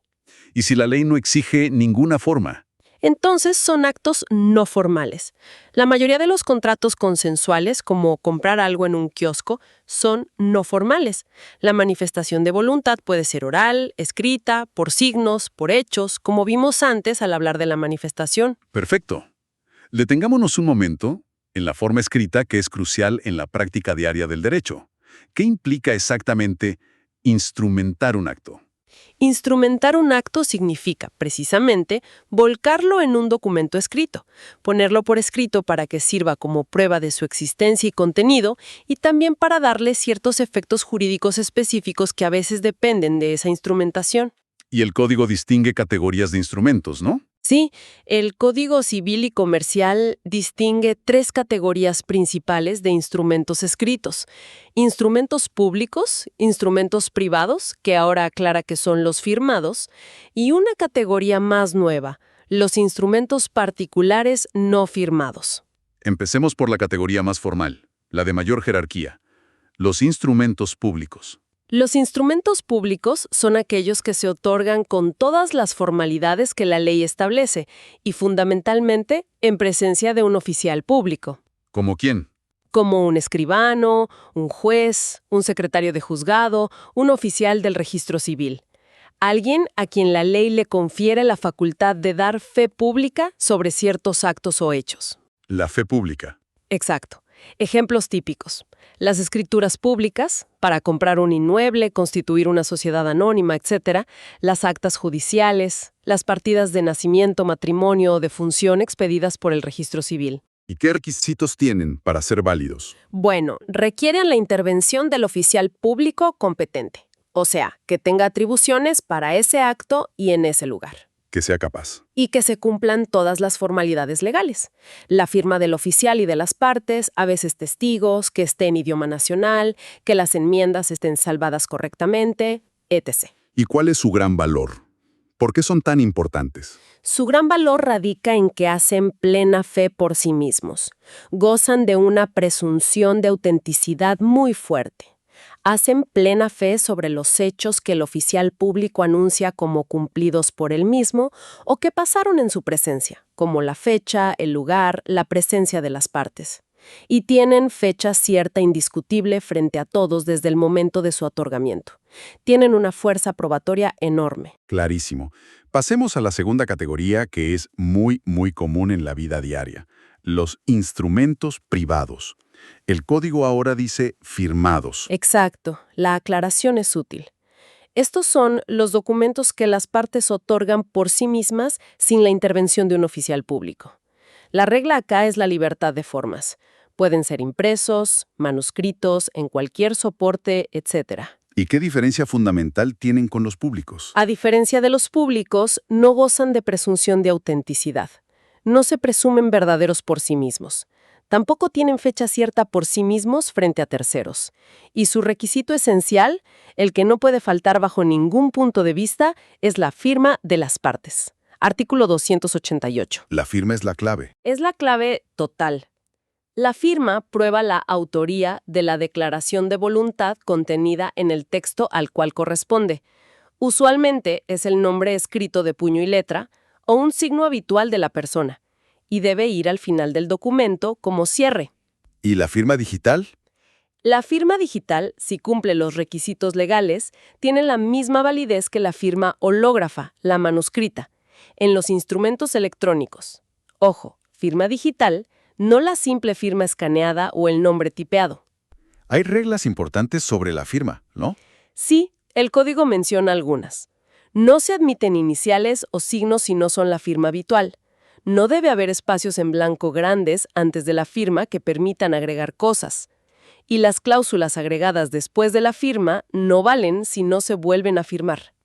¿Y si la ley no exige ninguna forma? Entonces son actos no formales. La mayoría de los contratos consensuales, como comprar algo en un kiosco, son no formales. La manifestación de voluntad puede ser oral, escrita, por signos, por hechos, como vimos antes al hablar de la manifestación. Perfecto. Detengámonos un momento en la forma escrita que es crucial en la práctica diaria del derecho. ¿Qué implica exactamente instrumentar un acto? Instrumentar un acto significa, precisamente, volcarlo en un documento escrito, ponerlo por escrito para que sirva como prueba de su existencia y contenido, y también para darle ciertos efectos jurídicos específicos que a veces dependen de esa instrumentación. Y el código distingue categorías de instrumentos, ¿no? Sí, el Código Civil y Comercial distingue 3 categorías principales de instrumentos escritos: instrumentos públicos, instrumentos privados, que ahora aclara que son los firmados, y una categoría más nueva, los instrumentos particulares no firmados. Empecemos por la categoría más formal, la de mayor jerarquía, los instrumentos públicos. Los instrumentos públicos son aquellos que se otorgan con todas las formalidades que la ley establece y fundamentalmente en presencia de un oficial público, ¿Como quién? como un escribano, un juez, un secretario de juzgado, un oficial del registro civil. Alguien a quien la ley le confiere la facultad de dar fe pública sobre ciertos actos o hechos. La fe pública. Exacto. Ejemplos típicos: las escrituras públicas, para comprar un inmueble, constituir una sociedad anónima, etc., las actas judiciales, las partidas de nacimiento, matrimonio o defunción expedidas por el registro civil. ¿Y qué requisitos tienen para ser válidos? Bueno, requieren la intervención del oficial público competente, o sea, que tenga atribuciones para ese acto y en ese lugar. Que sea capaz. Y que se cumplan todas las formalidades legales. La firma del oficial y de las partes, a veces testigos, que esté en idioma nacional, que las enmiendas estén salvadas correctamente, etc. ¿Y cuál es su gran valor? ¿Por qué son tan importantes? Su gran valor radica en que hacen plena fe por sí mismos. Gozan de una presunción de autenticidad muy fuerte. Hacen plena fe sobre los hechos que el oficial público anuncia como cumplidos por él mismo o que pasaron en su presencia, como la fecha, el lugar, la presencia de las partes. Y tienen fecha cierta indiscutible frente a todos desde el momento de su otorgamiento. Tienen una fuerza probatoria enorme. Clarísimo. Pasemos a la segunda categoría que es muy común en la vida diaria. Los instrumentos privados. El código ahora dice firmados. Exacto, la aclaración es útil. Estos son los documentos que las partes otorgan por sí mismas sin la intervención de un oficial público. La regla acá es la libertad de formas. Pueden ser impresos, manuscritos, en cualquier soporte, etc. ¿Y qué diferencia fundamental tienen con los públicos? A diferencia de los públicos, no gozan de presunción de autenticidad. No se presumen verdaderos por sí mismos. Tampoco tienen fecha cierta por sí mismos frente a terceros. Y su requisito esencial, el que no puede faltar bajo ningún punto de vista, es la firma de las partes. Artículo 288. La firma es la clave. Es la clave total. La firma prueba la autoría de la declaración de voluntad contenida en el texto al cual corresponde. Usualmente es el nombre escrito de puño y letra o un signo habitual de la persona, y debe ir al final del documento como cierre. ¿Y la firma digital? La firma digital, si cumple los requisitos legales, tiene la misma validez que la firma hológrafa, la manuscrita, en los instrumentos electrónicos. Ojo, firma digital, no la simple firma escaneada o el nombre tipeado. Hay reglas importantes sobre la firma, ¿no? Sí, el código menciona algunas. No se admiten iniciales o signos si no son la firma habitual. No debe haber espacios en blanco grandes antes de la firma que permitan agregar cosas. Y las cláusulas agregadas después de la firma no valen si no se vuelven a firmar.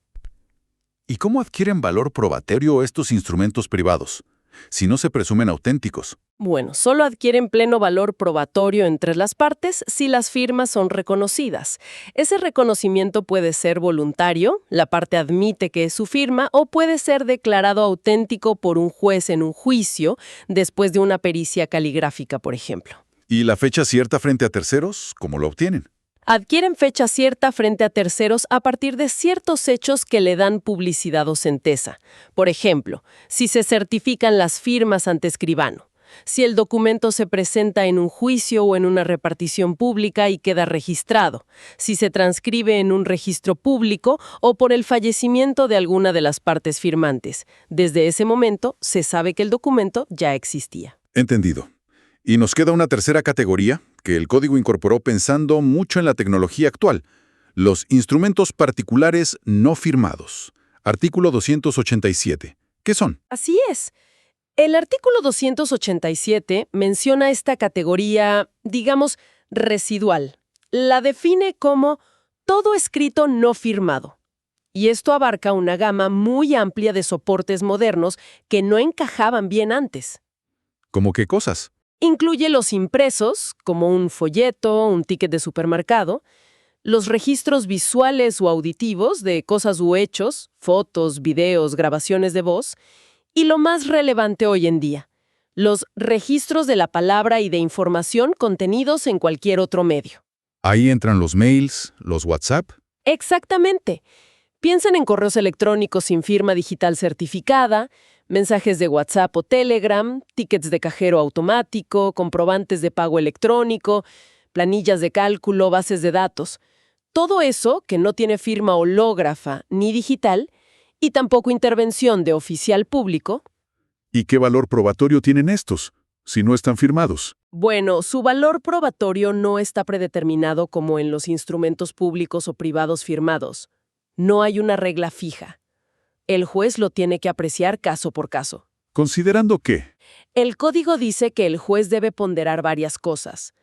¿Y cómo adquieren valor probatorio estos instrumentos privados, si no se presumen auténticos? Bueno, solo adquieren pleno valor probatorio entre las partes si las firmas son reconocidas. Ese reconocimiento puede ser voluntario, la parte admite que es su firma, o puede ser declarado auténtico por un juez en un juicio después de una pericia caligráfica, por ejemplo. ¿Y la fecha cierta frente a terceros, cómo lo obtienen? Adquieren fecha cierta frente a terceros a partir de ciertos hechos que le dan publicidad o centeza. Por ejemplo, si se certifican las firmas ante escribano, si el documento se presenta en un juicio o en una repartición pública y queda registrado, si se transcribe en un registro público o por el fallecimiento de alguna de las partes firmantes. Desde ese momento se sabe que el documento ya existía. Entendido. Y nos queda una tercera categoría que el código incorporó pensando mucho en la tecnología actual: los instrumentos particulares no firmados. Artículo 287. ¿Qué son? Así es. El artículo 287 menciona esta categoría, digamos, residual. La define como todo escrito no firmado. Y esto abarca una gama muy amplia de soportes modernos que no encajaban bien antes. ¿Cómo qué cosas? Incluye los impresos, como un folleto, un ticket de supermercado, los registros visuales o auditivos de cosas u hechos, fotos, videos, grabaciones de voz, y lo más relevante hoy en día, los registros de la palabra y de información contenidos en cualquier otro medio. Ahí entran los mails, los WhatsApp. Exactamente. Piensen en correos electrónicos sin firma digital certificada, mensajes de WhatsApp o Telegram, tickets de cajero automático, comprobantes de pago electrónico, planillas de cálculo, bases de datos. Todo eso que no tiene firma hológrafa ni digital y tampoco intervención de oficial público. ¿Y qué valor probatorio tienen estos, si no están firmados? Bueno, su valor probatorio no está predeterminado como en los instrumentos públicos o privados firmados. No hay una regla fija. El juez lo tiene que apreciar caso por caso. ¿Considerando qué? El código dice que el juez debe ponderar varias cosas.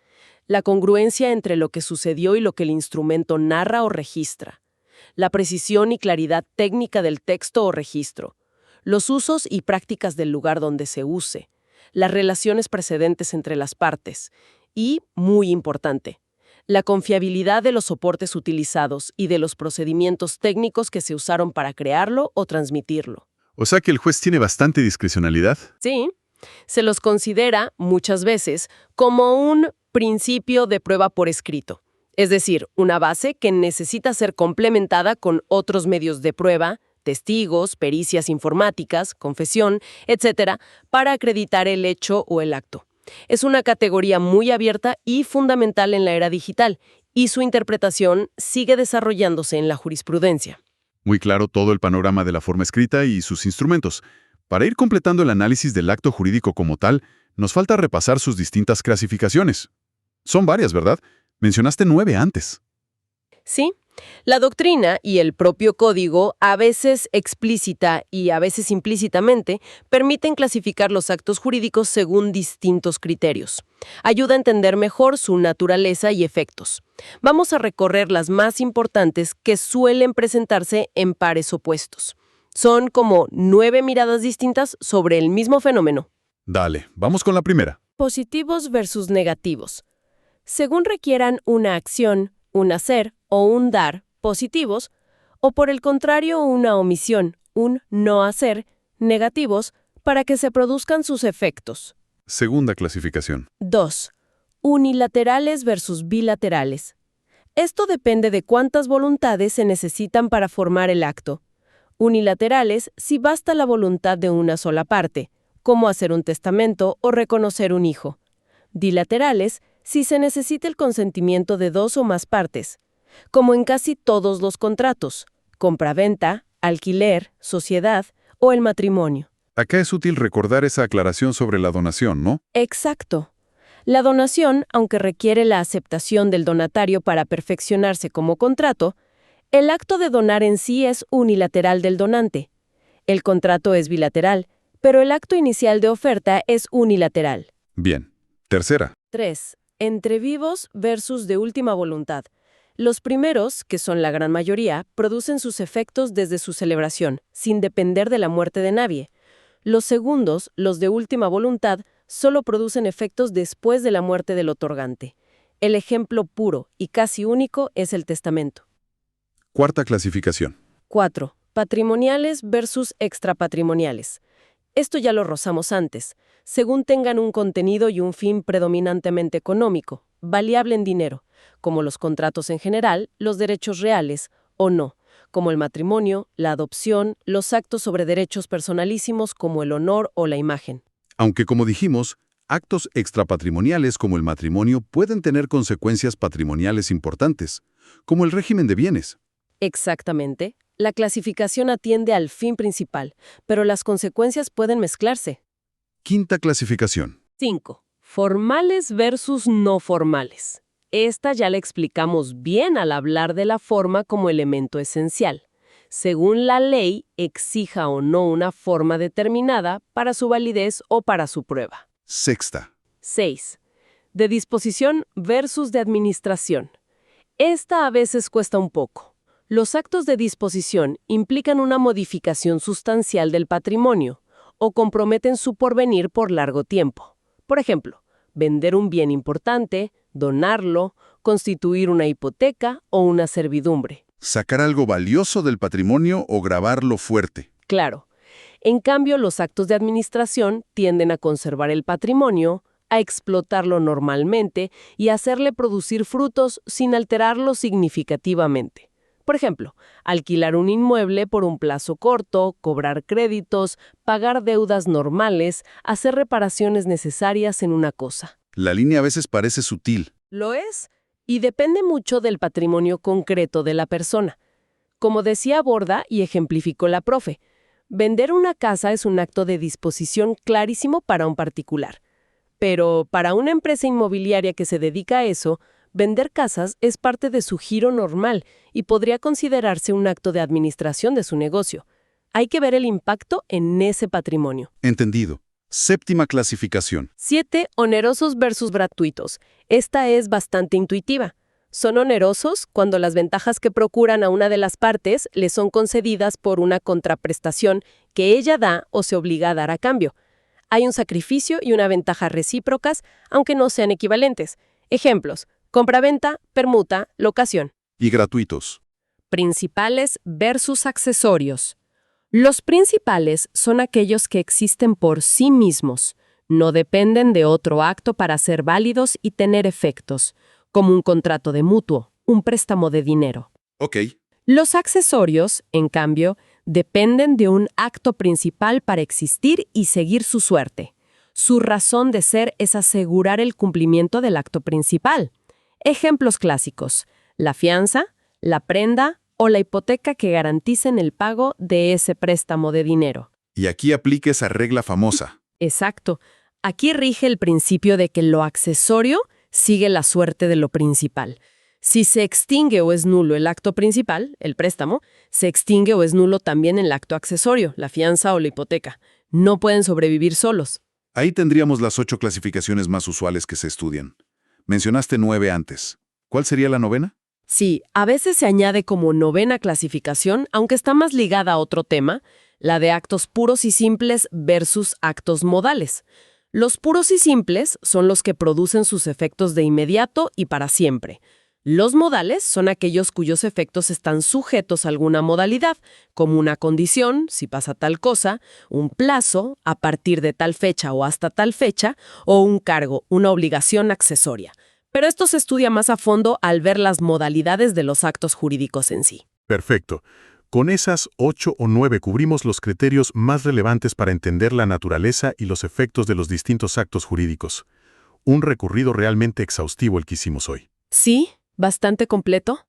La congruencia entre lo que sucedió y lo que el instrumento narra o registra. La precisión y claridad técnica del texto o registro. Los usos y prácticas del lugar donde se use. Las relaciones precedentes entre las partes. Y, muy importante, la confiabilidad de los soportes utilizados y de los procedimientos técnicos que se usaron para crearlo o transmitirlo. O sea que el juez tiene bastante discrecionalidad. Sí, se los considera, muchas veces, como un principio de prueba por escrito. Es decir, una base que necesita ser complementada con otros medios de prueba, testigos, pericias informáticas, confesión, etc., para acreditar el hecho o el acto. Es una categoría muy abierta y fundamental en la era digital, y su interpretación sigue desarrollándose en la jurisprudencia. Muy claro todo el panorama de la forma escrita y sus instrumentos. Para ir completando el análisis del acto jurídico como tal, nos falta repasar sus distintas clasificaciones. Son varias, ¿verdad? Mencionaste 9 antes. Sí, La doctrina y el propio código, a veces explícita y a veces implícitamente, permiten clasificar los actos jurídicos según distintos criterios. Ayuda a entender mejor su naturaleza y efectos. Vamos a recorrer las más importantes que suelen presentarse en pares opuestos. Son como 9 miradas distintas sobre el mismo fenómeno. Dale, vamos con la primera. Positivos versus negativos. Según requieran una acción, un hacer o un dar positivos, o por el contrario una omisión, un no hacer, negativos, para que se produzcan sus efectos. Segunda clasificación. 2. Unilaterales versus bilaterales. Esto depende de cuántas voluntades se necesitan para formar el acto. Unilaterales si basta la voluntad de una sola parte, como hacer un testamento o reconocer un hijo. Bilaterales si se necesita el consentimiento de 2 o más partes, como en casi todos los contratos, compraventa, alquiler, sociedad o el matrimonio. Acá es útil recordar esa aclaración sobre la donación, ¿no? Exacto. La donación, aunque requiere la aceptación del donatario para perfeccionarse como contrato, el acto de donar en sí es unilateral del donante. El contrato es bilateral, pero el acto inicial de oferta es unilateral. Bien. Tercera. 3. Entre vivos versus de última voluntad. Los primeros, que son la gran mayoría, producen sus efectos desde su celebración, sin depender de la muerte de nadie. Los segundos, los de última voluntad, solo producen efectos después de la muerte del otorgante. El ejemplo puro y casi único es el testamento. Cuarta clasificación. 4. Patrimoniales versus extrapatrimoniales. Esto ya lo rozamos antes. Según tengan un contenido y un fin predominantemente económico, variable en dinero, como los contratos en general, los derechos reales, o no, como el matrimonio, la adopción, los actos sobre derechos personalísimos como el honor o la imagen. Aunque, como dijimos, actos extrapatrimoniales como el matrimonio pueden tener consecuencias patrimoniales importantes, como el régimen de bienes. Exactamente. La clasificación atiende al fin principal, pero las consecuencias pueden mezclarse. Quinta clasificación. 5. Formales versus no formales. Esta ya la explicamos bien al hablar de la forma como elemento esencial. Según la ley, exija o no una forma determinada para su validez o para su prueba. Sexta. 6. De disposición versus de administración. Esta a veces cuesta un poco. Los actos de disposición implican una modificación sustancial del patrimonio o comprometen su porvenir por largo tiempo. Por ejemplo, vender un bien importante, donarlo, constituir una hipoteca o una servidumbre. Sacar algo valioso del patrimonio o grabarlo fuerte. Claro. En cambio, los actos de administración tienden a conservar el patrimonio, a explotarlo normalmente y a hacerle producir frutos sin alterarlo significativamente. Por ejemplo, alquilar un inmueble por un plazo corto, cobrar créditos, pagar deudas normales, hacer reparaciones necesarias en una cosa. La línea a veces parece sutil. Lo es, y depende mucho del patrimonio concreto de la persona. Como decía Borda y ejemplificó la profe, vender una casa es un acto de disposición clarísimo para un particular. Pero para una empresa inmobiliaria que se dedica a eso, vender casas es parte de su giro normal y podría considerarse un acto de administración de su negocio. Hay que ver el impacto en ese patrimonio. Entendido. Séptima clasificación. 7. Onerosos versus gratuitos. Esta es bastante intuitiva. Son onerosos cuando las ventajas que procuran a una de las partes le son concedidas por una contraprestación que ella da o se obliga a dar a cambio. Hay un sacrificio y una ventaja recíprocas, aunque no sean equivalentes. Ejemplos: compraventa, permuta, locación. Y gratuitos. Principales versus accesorios. Los principales son aquellos que existen por sí mismos, no dependen de otro acto para ser válidos y tener efectos, como un contrato de mutuo, un préstamo de dinero. Ok. Los accesorios, en cambio, dependen de un acto principal para existir y seguir su suerte. Su razón de ser es asegurar el cumplimiento del acto principal. Ejemplos clásicos: la fianza, la prenda o la hipoteca que garanticen el pago de ese préstamo de dinero. Y aquí aplica esa regla famosa. Exacto. Aquí rige el principio de que lo accesorio sigue la suerte de lo principal. Si se extingue o es nulo el acto principal, el préstamo, se extingue o es nulo también el acto accesorio, la fianza o la hipoteca. No pueden sobrevivir solos. Ahí tendríamos las 8 clasificaciones más usuales que se estudian. Mencionaste 9 antes. ¿Cuál sería la novena? Sí, a veces se añade como novena clasificación, aunque está más ligada a otro tema, la de actos puros y simples versus actos modales. Los puros y simples son los que producen sus efectos de inmediato y para siempre. Los modales son aquellos cuyos efectos están sujetos a alguna modalidad, como una condición, si pasa tal cosa, un plazo, a partir de tal fecha o hasta tal fecha, o un cargo, una obligación accesoria. Pero esto se estudia más a fondo al ver las modalidades de los actos jurídicos en sí. Perfecto. Con esas 8 o 9 cubrimos los criterios más relevantes para entender la naturaleza y los efectos de los distintos actos jurídicos. Un recorrido realmente exhaustivo el que hicimos hoy. ¿Sí? ¿Bastante completo?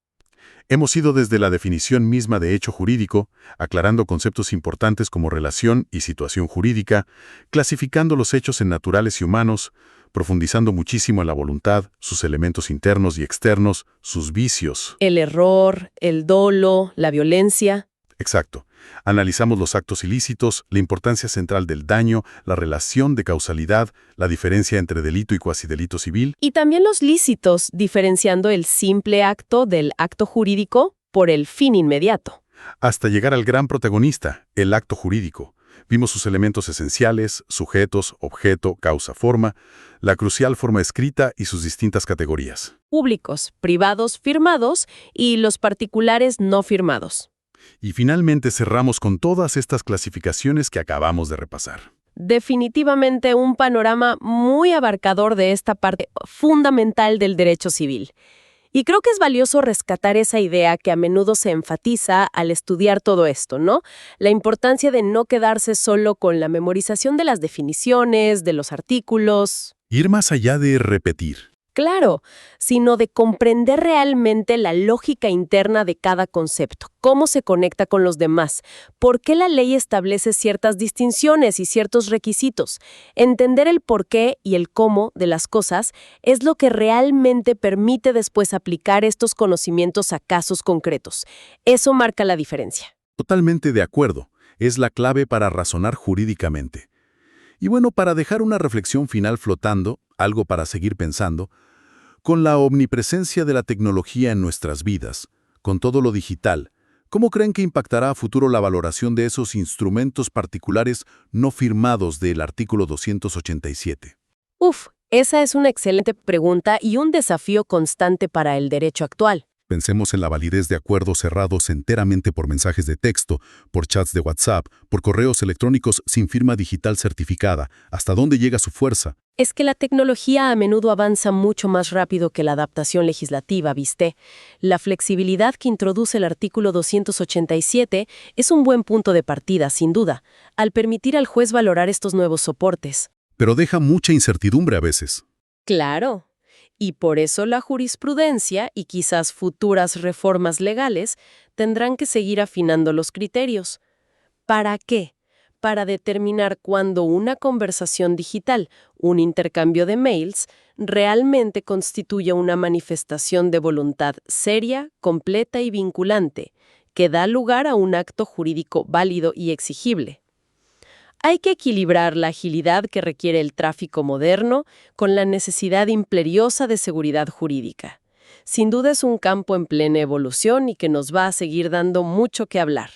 Hemos ido desde la definición misma de hecho jurídico, aclarando conceptos importantes como relación y situación jurídica, clasificando los hechos en naturales y humanos, profundizando muchísimo en la voluntad, sus elementos internos y externos, sus vicios. El error, el dolo, la violencia. Exacto. Analizamos los actos ilícitos, la importancia central del daño, la relación de causalidad, la diferencia entre delito y cuasidelito civil. Y también los lícitos, diferenciando el simple acto del acto jurídico por el fin inmediato. Hasta llegar al gran protagonista, el acto jurídico. Vimos sus elementos esenciales, sujetos, objeto, causa, forma, la crucial forma escrita y sus distintas categorías. Públicos, privados, firmados y los particulares no firmados. Y finalmente cerramos con todas estas clasificaciones que acabamos de repasar. Definitivamente un panorama muy abarcador de esta parte fundamental del derecho civil. Y creo que es valioso rescatar esa idea que a menudo se enfatiza al estudiar todo esto, ¿no? La importancia de no quedarse solo con la memorización de las definiciones, de los artículos. Ir más allá de repetir. Claro, sino de comprender realmente la lógica interna de cada concepto, cómo se conecta con los demás, por qué la ley establece ciertas distinciones y ciertos requisitos. Entender el por qué y el cómo de las cosas es lo que realmente permite después aplicar estos conocimientos a casos concretos. Eso marca la diferencia. Totalmente de acuerdo. Es la clave para razonar jurídicamente. Y bueno, para dejar una reflexión final flotando, algo para seguir pensando, con la omnipresencia de la tecnología en nuestras vidas, con todo lo digital, ¿cómo creen que impactará a futuro la valoración de esos instrumentos particulares no firmados del artículo 287? Esa es una excelente pregunta y un desafío constante para el derecho actual. Pensemos en la validez de acuerdos cerrados enteramente por mensajes de texto, por chats de WhatsApp, por correos electrónicos sin firma digital certificada. ¿Hasta dónde llega su fuerza? Es que la tecnología a menudo avanza mucho más rápido que la adaptación legislativa, ¿viste? La flexibilidad que introduce el artículo 287 es un buen punto de partida, sin duda, al permitir al juez valorar estos nuevos soportes. Pero deja mucha incertidumbre a veces. Claro. Y por eso la jurisprudencia y quizás futuras reformas legales tendrán que seguir afinando los criterios. ¿Para qué? Para determinar cuándo una conversación digital, un intercambio de mails, realmente constituye una manifestación de voluntad seria, completa y vinculante, que da lugar a un acto jurídico válido y exigible. Hay que equilibrar la agilidad que requiere el tráfico moderno con la necesidad imperiosa de seguridad jurídica. Sin duda es un campo en plena evolución y que nos va a seguir dando mucho que hablar.